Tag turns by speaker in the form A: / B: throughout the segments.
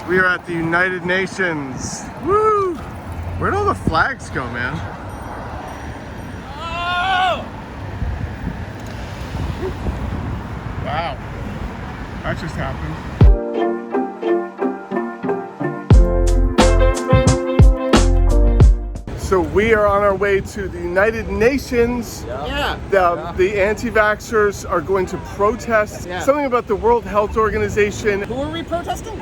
A: We are at the United Nations. Woo! Where'd all the flags go, man?
B: Oh!
A: Wow. That just happened. So we are on our way to the United Nations.
B: Yeah.
A: The anti-vaxxers are going to protest something about the World Health Organization.
B: Who are we protesting?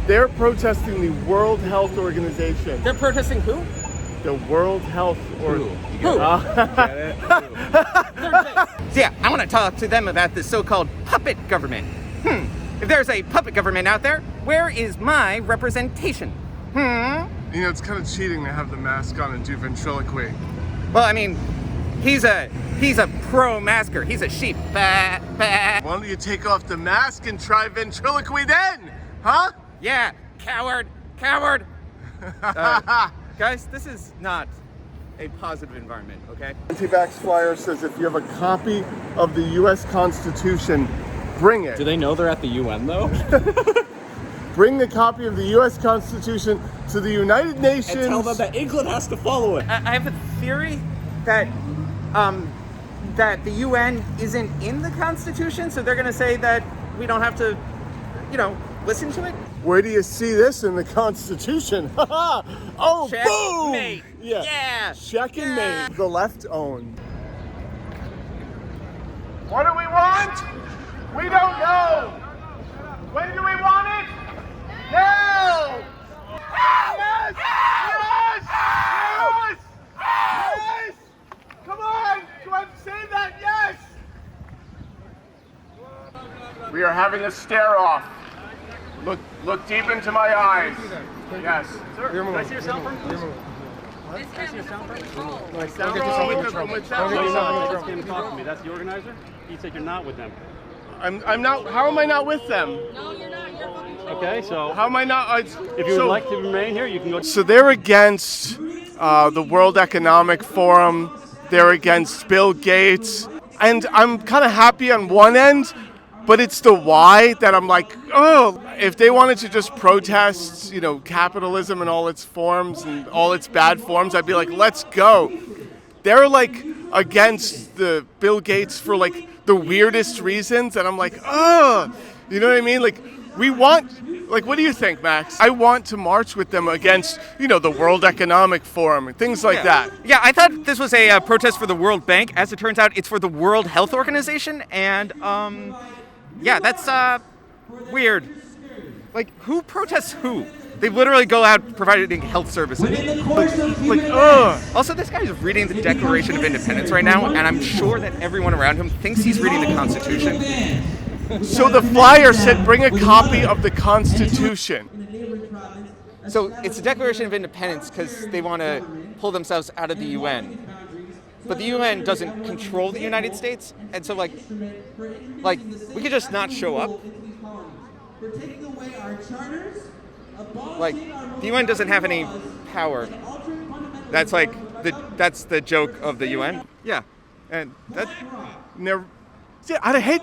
A: They're protesting the World Health Organization.
B: They're protesting who?
A: The World Health Organization.
B: Who?
C: Yeah, I want to talk to them about the so-called puppet government. If there's a puppet government out there, where is my representation?
A: You know, it's kind of cheating to have the mask on and do ventriloquy.
C: Well, I mean, he's a pro-masker. He's a sheep. Bah, bah.
A: Why don't you take off the mask and try ventriloquy then? Huh?
C: Yeah, coward. Guys, this is not a positive environment, okay?
A: Anti-vax flyer says if you have a copy of the U.S. Constitution, bring it.
D: Do they know they're at the UN though?
A: Bring the copy of the U.S. Constitution to the United Nations.
D: And tell them that England has to follow it.
C: I have a theory that that the UN isn't in the Constitution, so they're going to say that we don't have to, listen to it.
A: Where do you see this in the Constitution? Oh,
C: Check
A: boom!
C: mate. Yeah.
A: Check and mate. The left own. What do we want? We don't know. When do we want it? Now! Yes! Yes! Yes! Yes! Come on! Come on, say that, yes! We are having a stare-off. Look deep into my eyes. Yes.
D: Sir, can I see your sound firm, please?
A: My sound roll.
D: Just came to talk to me. That's the organizer? You said you're not with them.
A: I'm not. How am I not with them?
E: No, you're not. You're fucking
D: Okay, so
A: How am I not?
D: if you would like to remain here, you can go.
A: So they're against the World Economic Forum. They're against Bill Gates, and I'm kind of happy on one end, but it's the why that I'm like, oh, if they wanted to just protest, capitalism in all its forms and all its bad forms, I'd be like, let's go. They're like against the Bill Gates for like the weirdest reasons, and I'm like, oh, you know what I mean? Like, we want, like, what do you think, Max? I want to march with them against, the World Economic Forum and things like that.
C: Yeah, I thought this was a protest for the World Bank. As it turns out, it's for the World Health Organization, and yeah, that's weird. Like, who protests who? They literally go out providing health services. Also, this guy is reading the Declaration of Independence right now, and I'm sure that everyone around him thinks he's reading the Constitution.
A: So the flyer said, bring a copy of the Constitution.
C: So it's the Declaration of Independence because they want to pull themselves out of the UN. But the UN doesn't control the United States, and so like we could just not show up. Like, the UN doesn't have any power. That's that's the joke of the UN. Yeah, and that never. See, I hate.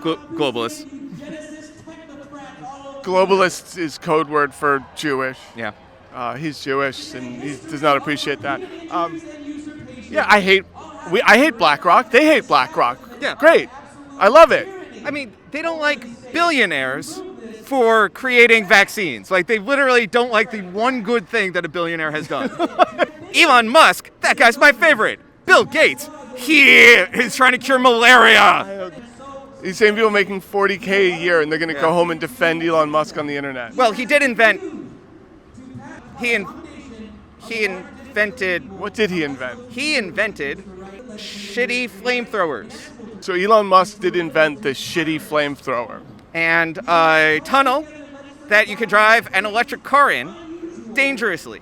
C: Globalists. Globalist is code word for Jewish. Yeah.
A: He's Jewish and he does not appreciate that. Yeah, I hate BlackRock. They hate BlackRock.
C: Yeah.
A: Great. I love it.
C: I mean, they don't like billionaires for creating vaccines. Like, they literally don't like the one good thing that a billionaire has done. Elon Musk, that guy's my favorite. Bill Gates, he is trying to cure malaria.
A: These same people making $40K a year and they're going to go home and defend Elon Musk on the internet.
C: Well, he did invent. He invented.
A: What did he invent?
C: He invented shitty flamethrowers.
A: So Elon Musk did invent the shitty flamethrower.
C: And a tunnel that you could drive an electric car in dangerously.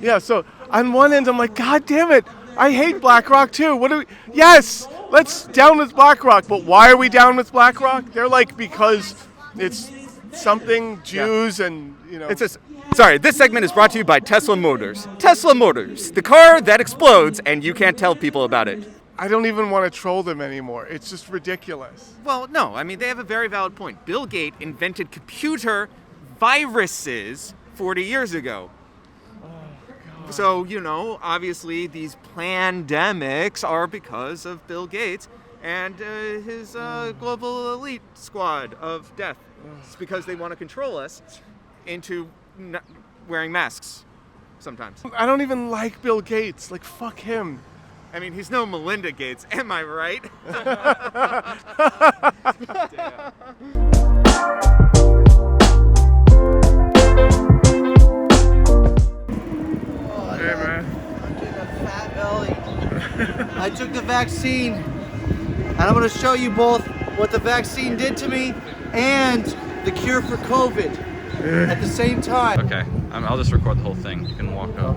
A: Yeah, so on one end I'm like, God damn it, I hate BlackRock too. What do we? Yes, let's down with BlackRock. But why are we down with BlackRock? They're like, because it's something Jews and
C: It's just. Sorry, this segment is brought to you by Tesla Motors. Tesla Motors, the car that explodes and you can't tell people about it.
A: I don't even want to troll them anymore. It's just ridiculous.
C: Well, no, I mean, they have a very valid point. Bill Gates invented computer viruses 40 years ago. So, you know, obviously these pandemics are because of Bill Gates and his global elite squad of death. It's because they want to control us into wearing masks sometimes.
A: I don't even like Bill Gates. Like, fuck him.
C: I mean, he's no Melinda Gates, am I right?
A: Hey, man.
B: I'm getting a fat belly. I took the vaccine, and I'm going to show you both what the vaccine did to me and the cure for COVID at the same time.
E: Okay, I'll just record the whole thing. You can walk up.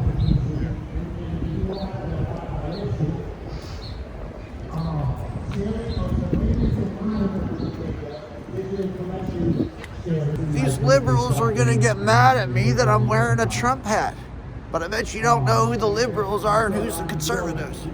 B: These liberals are going to get mad at me that I'm wearing a Trump hat. But I bet you don't know who the liberals are and who's the conservatives.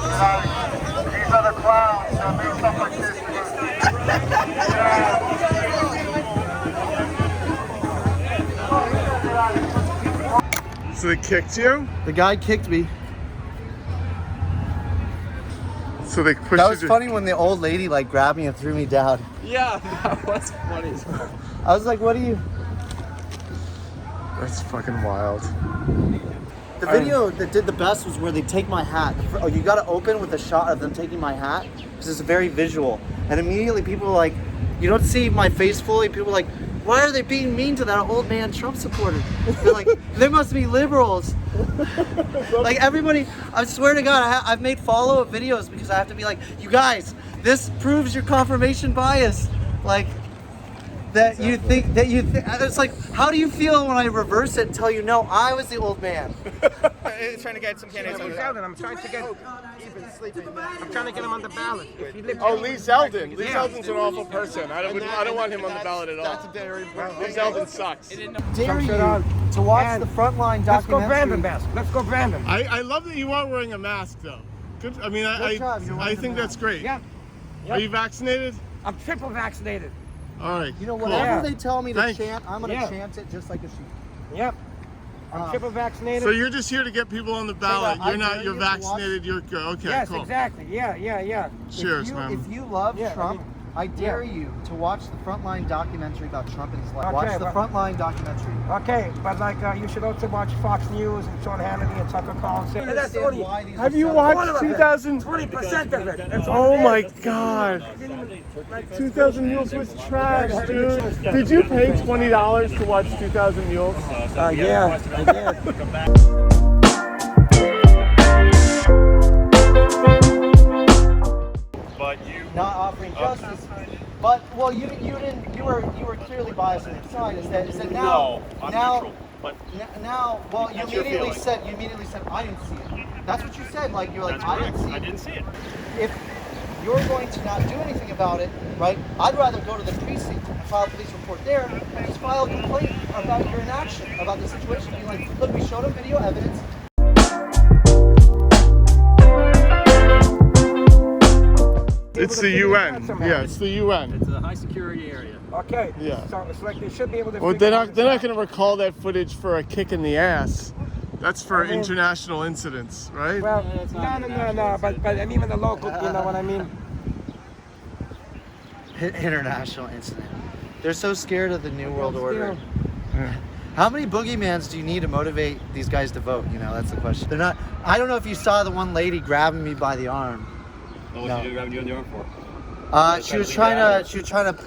F: These are the clowns that make stuff like this.
A: So they kicked you?
B: The guy kicked me.
A: So they pushed
B: That was
A: you.
B: funny when the old lady like grabbed me and threw me down.
E: Yeah, that was funny.
B: I was like, what are you?
A: That's fucking wild.
B: The video that did the best was where they take my hat. Oh, you got to open with a shot of them taking my hat because it's very visual. And immediately people are like, you don't see my face fully. People are like, why are they being mean to that old man Trump supporter? They're like, they must be liberals. Like everybody, I swear to God, I've made follow-up videos because I have to be like, you guys, this proves your confirmation bias. Like, that you think, it's like, how do you feel when I reverse it and tell you, no, I was the old man?
C: Trying to get some candidates on the ballot.
G: I'm trying to get him on the ballot.
A: Oh, Lee Zeldin. Lee Zeldin's an awful person. I don't want him on the ballot at all. Lee Zeldin sucks.
B: Dare you to watch the Frontline
G: Let's go
B: documentary.
G: Brandon, Bass. Let's go Brandon.
A: I love that you are wearing a mask, though. Good. I mean, I think that's great.
G: Yeah.
A: Are you vaccinated?
G: I'm triple vaccinated.
A: All right.
B: You know,
A: cool.
B: whatever
G: Yeah.
B: they tell me to
A: Thank you.
B: chant, I'm going to
G: Yeah.
B: chant it just like a sheep.
G: Yep. I'm triple vaccinated.
A: So you're just here to get people on the ballot.
B: I
A: You're not.
B: dare
A: You're
B: you to watch-
A: vaccinated. You're good. Okay.
G: yes,
A: Cool.
G: exactly. Yeah.
A: Cheers, man.
B: If you love
G: Yeah, I
B: Trump,
G: mean,
B: I dare
G: yeah.
B: you to watch the Frontline documentary about Trump and his life.
G: Okay,
B: Watch the
G: but-
B: Frontline documentary.
G: Okay, but like you should also watch Fox News and Sean Hannity and Tucker Carlson. And that's
B: Understand
G: only
B: why these
A: Have
B: are
A: you
B: so-
A: watched 2000?
G: 20% of it. That's
A: Oh
G: all
A: my
G: it is.
A: God. 2000 Mules was trash, dude. Did you pay $20 to watch 2000 Mules?
G: Yeah, I did.
D: But you
B: Not offering justice. But well, you didn't. You were clearly biased on your side. Is that now?
D: No, I'm
B: now,
D: neutral. But
B: Now, well, you
D: That's your
B: immediately
D: feeling.
B: said I didn't see it. That's what you said. Like you're like
D: that's
B: I
D: correct.
B: didn't see
D: I
B: it.
D: didn't see it.
B: If you're going to not do anything about it, right? I'd rather go to the precinct and file a police report there and just file a complaint about your inaction, about the situation. Being like, look, we showed him video evidence.
A: It's the UN. Yeah, it's the UN.
D: It's a high security area.
G: Okay.
A: Yeah.
G: So it's like they should be able to.
A: Well,
G: figure
A: they're
G: out
A: not going to recall that footage for a kick in the ass. That's for
G: I mean-
A: international incidents, right?
G: Well, no. But I mean, the local, you know what I mean?
B: International incident. They're so scared of the New World Order.
G: Still,
B: How many boogeyman's do you need to motivate these guys to vote? You know, that's the question. They're not. I don't know if you saw the one lady grabbing me by the arm.
D: Oh, what's she grabbing you in the arm for?
B: She was trying to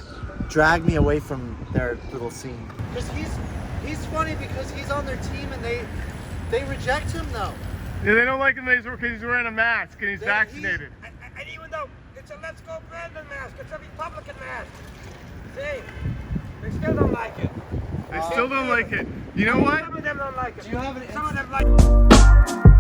B: drag me away from their little scene. Because he's funny because he's on their team and they reject him though.
A: Yeah, they don't like him because he's wearing a mask and he's vaccinated.
G: and even though it's a Let's Go Brandon mask, it's a Republican mask. See? They still don't like it.
A: They still don't like it. You know what?
G: Some of them don't like it.
B: Do you have an
G: Some of them like